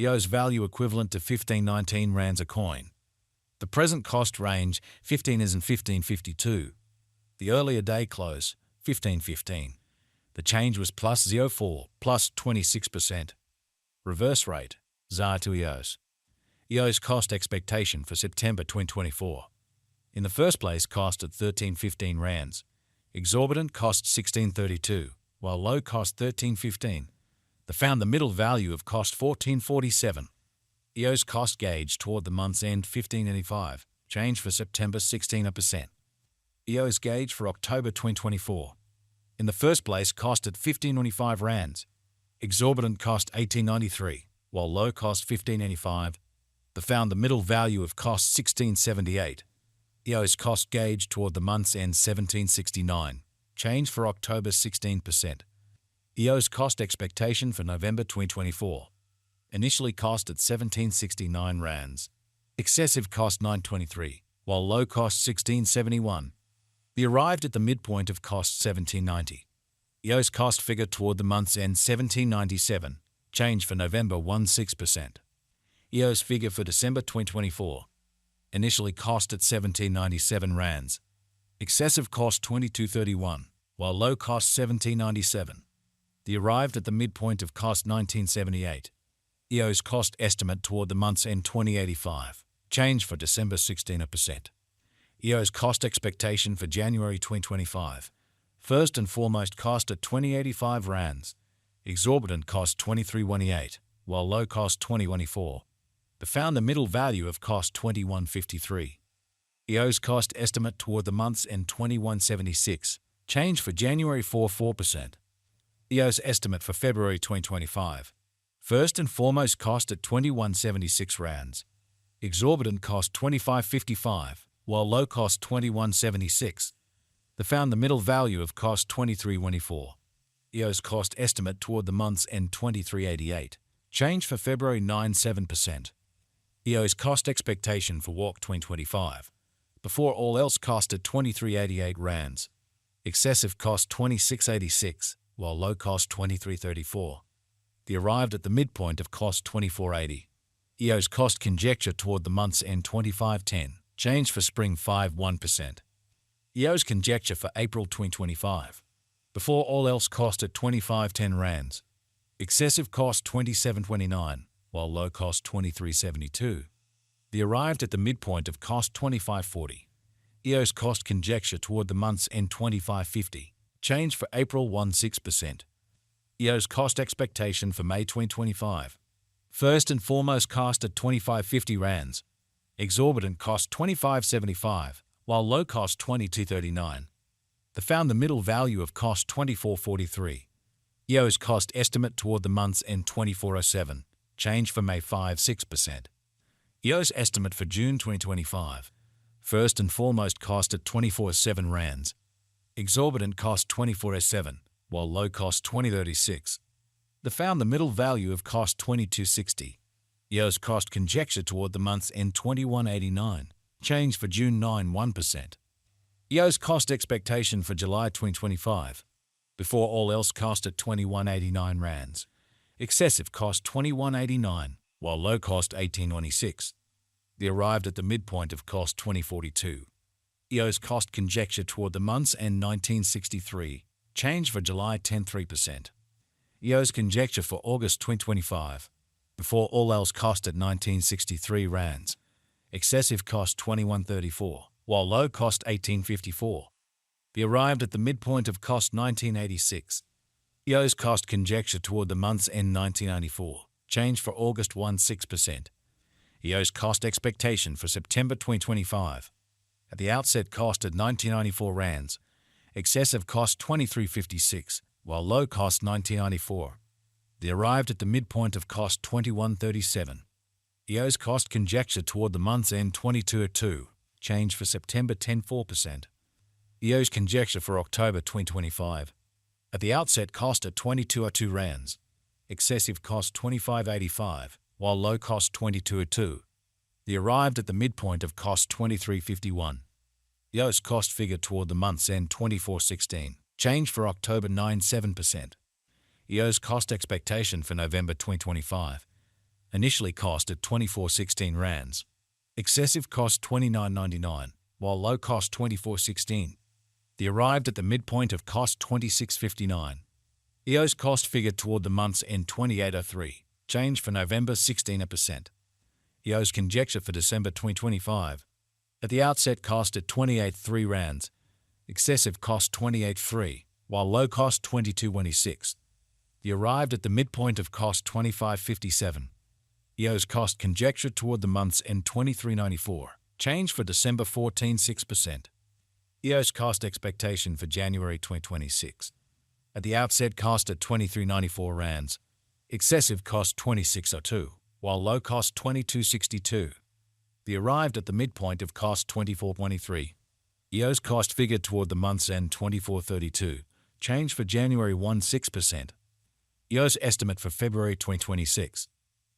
EOS value equivalent to 1519 rands a coin. The present cost range 15 is in 1552. The earlier day close 1515. The change was plus 0.4 plus 26%. Reverse rate ZAR to EOS. EOS cost expectation for September 2024. In the first place, cost at 1315 rands. Exorbitant cost 1632, while low cost 1315. They found the middle value of cost 1447. EOS cost gauge toward the month's end 1585. Change for September 16%. EOS gauge for October 2024. In the first place, cost at 1595 rands. Exorbitant cost 1893, while low cost 1585. They found the middle value of cost 1678. EOS cost gauge toward the month's end 1769. Change for October 16%. EOS cost expectation for November 2024. Initially cost at 1769 rands. Excessive cost 923, while low cost 1671. They arrived at the midpoint of cost 1790. EOS cost figure toward the month's end 1797. Change for November 16%. EOS figure for December 2024. Initially cost at 1797 rands. Excessive cost 2231, while low cost 1797. They arrived at the midpoint of cost 1978. EOS cost estimate toward the month's end 2085. Change for December 16%. EOS cost expectation for January 2025. First and foremost cost at 2085 rands. Exorbitant cost 2318, while low cost 2024. They found the middle value of cost 2153. EOS cost estimate toward the month's end 2176. Change for January 4%. EOS estimate for February 2025. First and foremost cost at 2176 rands. Exorbitant cost 2555, while low cost 2176. They found the middle value of cost 2324. EOS cost estimate toward the month's end 2388. Change for February 97%. EOS cost expectation for Walk 2025. Before all else cost at 2388 rands. Excessive cost 2686, while low cost 2334. They arrived at the midpoint of cost 2480. EOS cost conjecture toward the month's end 2510. Change for spring 51%. EOS conjecture for April 2025. Before all else cost at 2510 rands. Excessive cost 2729, while low cost 2372. They arrived at the midpoint of cost 2540. EOS cost conjecture toward the month's end 2550. Change for April 16%. EOS cost expectation for May 2025. First and foremost cost at 2550 rands. Exorbitant cost 2575, while low cost 2239. They found the middle value of cost 2443. EOS cost estimate toward the month's end 2407. Change for May 6%. EOS estimate for June 2025. First and foremost cost at 2407 rands. Exorbitant cost 2407, while low cost 2036. They found the middle value of cost 2260. EOS cost conjecture toward the month's end 2189. Change for June 1%. EOS cost expectation for July 2025. Before all else cost at 2189 rands. Excessive cost 2189, while low cost 1896. They arrived at the midpoint of cost 2042. EOS cost conjecture toward the month's end 1963. Change for July 3%. EOS conjecture for August 2025. Before all else cost at 1963 rands. Excessive cost 2134, while low cost 1854. They arrived at the midpoint of cost 1986. EOS cost conjecture toward the month's end 1994. Change for August 16%. EOS cost expectation for September 2025. At the outset cost at 1994 rands. Excessive cost 2356, while low cost 1994. They arrived at the midpoint of cost 2137. EOS cost conjecture toward the month's end 2202. Change for September 4%. EOS conjecture for October 2025. At the outset cost at 2202 rands. Excessive cost 2585, while low cost 2202. They arrived at the midpoint of cost 2351. EOS cost figure toward the month's end 2416. Change for October 7%. EOS cost expectation for November 2025. initially cost at 24.16 rands. Excessive cost 29.99, while low cost 24.16. They arrived at the midpoint of cost 26.59. EOS cost figure toward the month's end 28.03, change for November 16%. EOS conjecture for December 2025. At the outset cost at 28.3 rands, excessive cost 28.3, while low cost 22.26. They arrived at the midpoint of cost 25.57. EOS cost conjecture toward the month's end 23.94, change for December 14.6%. EOS cost expectation for January 2026. At the outset cost at 23.94 rands, excessive cost 26.02, while low cost 22.62. They arrived at the midpoint of cost 24.23. EOS cost figure toward the month's end 24.32, change for January 1.6%. EOS estimate for February 2026.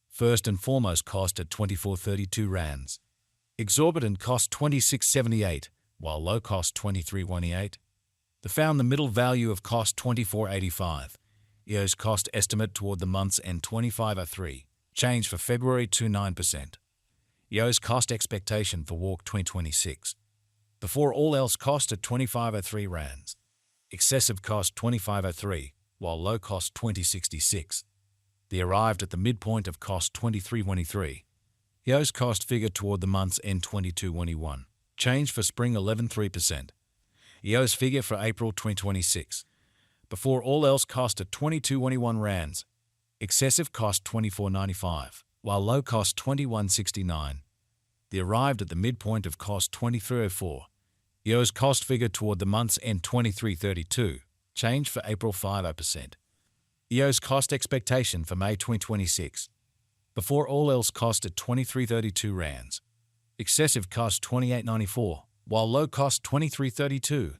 First and foremost cost at 24.32 rands. Exorbitant cost 26.78, while low cost 23.18. They found the middle value of cost 24.85. EOS cost estimate toward the month's end 25.03, change for February 2.9%. EOS cost expectation for Walk 2026. Before all else cost at 25.03 rands. Excessive cost 25.03, while low cost 20.66. They arrived at the midpoint of cost 23.23. EOS cost figure toward the month's end 22.21, change for spring 11.3%. EOS figure for April 2026. Before all else cost at 22.21 rands. Excessive cost 24.95, while low cost 21.69. They arrived at the midpoint of cost 23.04. EOS cost figure toward the month's end 23.32, change for April 5%. EOS cost expectation for May 2026. Before all else cost at 23.32 rands. Excessive cost 28.94, while low cost 23.32.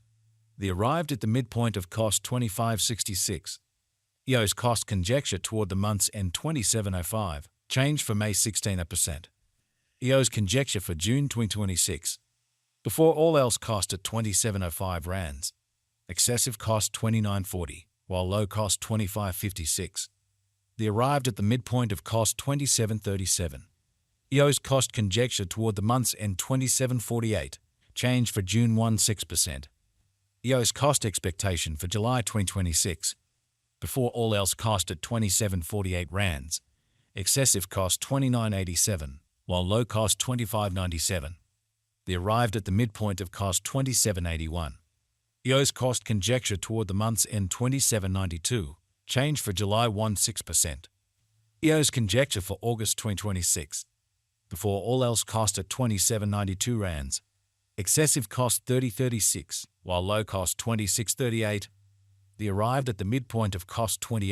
They arrived at the midpoint of cost 25.66. EOS cost conjecture toward the month's end 27.05, change for May 16%. EOS conjecture for June 2026. Before all else cost at 27.05 rands. Excessive cost 29.40, while low cost 25.56. They arrived at the midpoint of cost 27.37. EOS cost conjecture toward the month's end 27.48, change for June 1.6%. EOS cost expectation for July 2026. Before all else cost at 27.48 rands. Excessive cost 29.87, while low cost 25.97. They arrived at the midpoint of cost 27.81. EOS cost conjecture toward the month's end 27.92, change for July 1.6%. EOS conjecture for August 2026. Before all else cost at 27.92 rands. Excessive cost 30.36, while low cost 26.38. They arrived at the midpoint of cost 28.